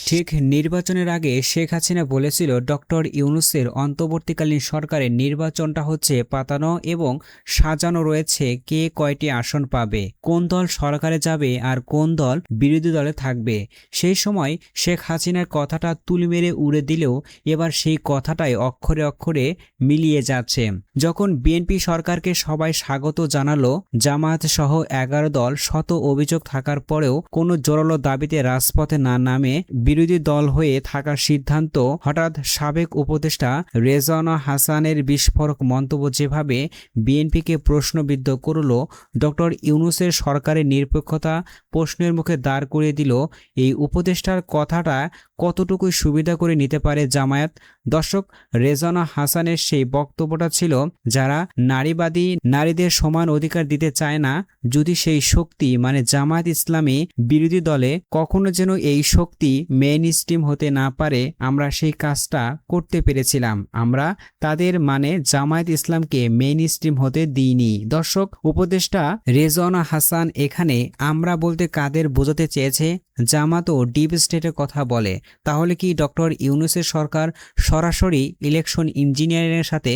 ঠিক নির্বাচনের আগে শেখ হাসিনা বলেছিল ডক্টর ইউনূসের অন্তর্বর্তীকালীন সরকারের নির্বাচনটা হচ্ছে পাতানো এবং সাজানো রয়েছে কে কয়টি আসন পাবে, কোন দল সরকারে যাবে আর কোন দল বিরোধী দলে থাকবে। সেই সময় শেখ হাসিনার কথাটা তুলি মেরে উড়ে দিলেও এবার সেই কথাটাই অক্ষরে অক্ষরে মিলিয়ে যাচ্ছে। যখন বিএনপি সরকারকে সবাই স্বাগত জানালো, জামায়াত সহ 11 দল শত অভিযোগ থাকার পরেও কোনো জোরালো দাবিতে রাজপথে না নামে বিরোধী দল হয়ে থাকার সিদ্ধান্ত, হঠাৎ সাবেক উপদেষ্টা রেজওয়ানা হাসানের বিস্ফোরক মন্তব্য যেভাবে বিএনপিকে প্রশ্নবিদ্ধ করল, ডক্টর ইউনূসের সরকারের নিরপেক্ষতা প্রশ্নের মুখে দাঁড় করিয়ে দিল, এই উপদেষ্টার কথাটা কতটুকু সুবিধা করে নিতে পারে জামায়াত। দর্শক, রেজওয়ানা হাসানের সেই বক্তব্যটা ছিল, যারা নারীবাদী, নারীদের সমান অধিকার দিতে চায় না, যদি সেই শক্তি মানে জামায়াত ইসলামী বিরোধী দলে কখনো যেন এই শক্তি মেইন স্ট্রিম হতে না পারে, আমরা সেই কাজটা করতে পেরেছিলাম। আমরা তাদের মানে জামায়াত ইসলামকে মেইন স্ট্রিম হতে দিইনি। দর্শক, উপদেষ্টা রেজওয়ানা হাসান এখানে আমরা বলতে কাদের বোঝাতে চেয়েছে? জামাত ও ডিপ স্টেটের কথা বলে। তাহলে কি ডক্টর ইউনূসের সরকার সরাসরি ইলেকশন ইঞ্জিনিয়ারিংয়ের সাথে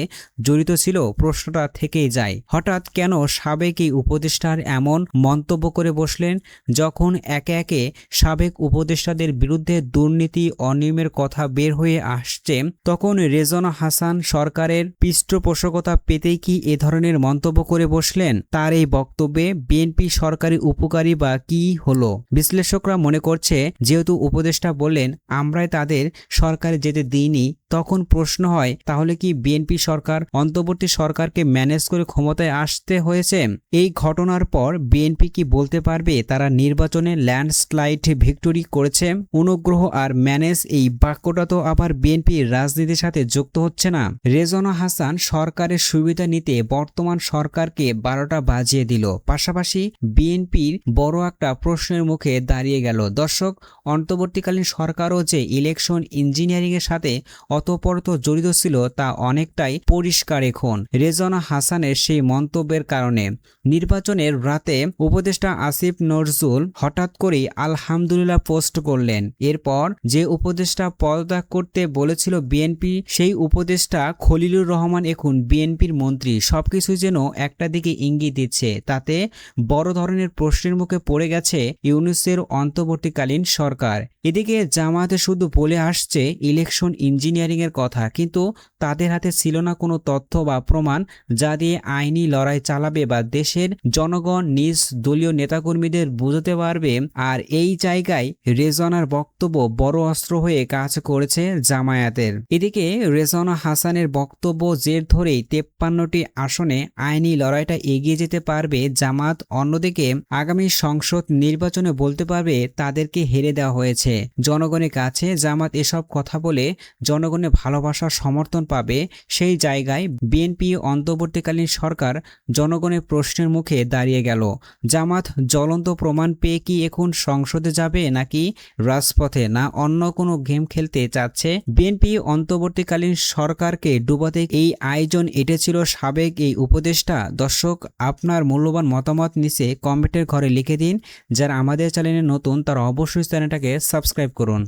জড়িত ছিল? প্রশ্নটা থেকেই যায়। হঠাৎ কেন সাবেক এই উপদেষ্টার এমন মন্তব্য করে বসলেন? যখন একে একে সাবেক উপদেষ্টাদের বিরুদ্ধে দুর্নীতি অনিয়মের কথা বের হয়ে আসছে, তখন রেজওয়ানা হাসান সরকারের পৃষ্ঠপোষকতা পেতেই কি এ ধরনের মন্তব্য করে বসলেন? তার এই বক্তব্যে বিএনপি সরকারি উপকারী বা কি হলো? বিশ্লেষকরা মনে করছে, যেহেতু উপদেষ্টা বললেন আমরাই তাদের সরকারে যেতে দিইনি, তখন প্রশ্ন হয় তাহলে কি বিএনপি সরকার অন্তর্বর্তী সরকারকে ম্যানেজ করে ক্ষমতায় আসতে হয়েছে? এই ঘটনার পর বিএনপি কি বলতে পারবে তারা নির্বাচনে ল্যান্ডস্লাইড ভিক্টোরি করেছে? অনুগ্রহ আর ম্যানেজ, এই বাক্যটা তো আবার বিএনপির রাজনীতির সাথে যুক্ত হচ্ছে না? রেজওয়ানা হাসান সরকারের সুবিধা নিতে বর্তমান সরকারকে 12টা বাজিয়ে দিল, পাশাপাশি বিএনপির বড় একটা প্রশ্নের মুখে দাঁড়িয়ে গেল। দর্শক, অন্তর্বর্তীকালীন সরকারও যে ইলেকশন ইঞ্জিনিয়ারিং এর সাথে অতঃপরত জড়িত ছিল তা অনেকটাই পরিষ্কার এখন রেজওয়ানা হাসানের সেই মন্তব্যের কারণে। নির্বাচনের রাতে উপদেষ্টা আসিফ নজরুল হঠাৎ করেই আলহামদুলিল্লাহ পোস্ট করলেন। এরপর যে উপদেষ্টা পদত্যাগ করতে বলেছিল বিএনপি, সেই উপদেষ্টা খলিলুর রহমান এখন বিএনপির মন্ত্রী। সবকিছু যেন একটা দিকে ইঙ্গিত দিচ্ছে, তাতে বড় ধরনের প্রশ্নের মুখে পড়ে গেছে ইউনূসের অন্তর্বর্তীকালীন সরকার। এদিকে জামায়াতে শুধু বলে আসছে ইলেকশন ইঞ্জিনিয়ারিং এর কথা, কিন্তু তাদের হাতে ছিল না কোনো তথ্য বা প্রমাণ যা দিয়ে আইনি লড়াই চালাবে বা দেশের জনগণ নিজ দলীয় নেতাকর্মীদের বুঝতে পারবে। আর এই জায়গায় রেজওয়ানার বক্তব্য বড় অস্ত্র হয়ে কাজ করেছে জামায়াতের। এদিকে রেজওয়ানা হাসানের বক্তব্য জের ধরেই 53টি আসনে আইনি লড়াইটা এগিয়ে যেতে পারবে জামাত। অন্যদিকে আগামী সংসদ নির্বাচনে বলতে পারবে তাদেরকে হেরে দেওয়া হয়েছে। জনগণের কাছে জামাত এসব কথা বলে জনগণের ভালোবাসা সমর্থন পাবে। সেই জায়গায় বিএনপি অন্তর্বর্তীকালীন সরকার জনগণের প্রশ্নের মুখে দাঁড়িয়ে গেল। জামাত জ্বলন্ত প্রমাণ পেয়ে কি এখন সংসদে যাবে, নাকি রাজপথে, না অন্য কোনো গেম খেলতে চাচ্ছে? বিএনপি অন্তর্বর্তীকালীন সরকারকে ডুবাতে এই আয়োজন এঁটেছিল সাবেক এই উপদেষ্টা। দর্শক, আপনার মূল্যবান মতামত নিচে কমেন্টের ঘরে লিখে দিন। যারা আমাদের চ্যানেলে নতুন তারা অবশ্যই চ্যানেলটাকে সাবস্ক্রাইব করুন।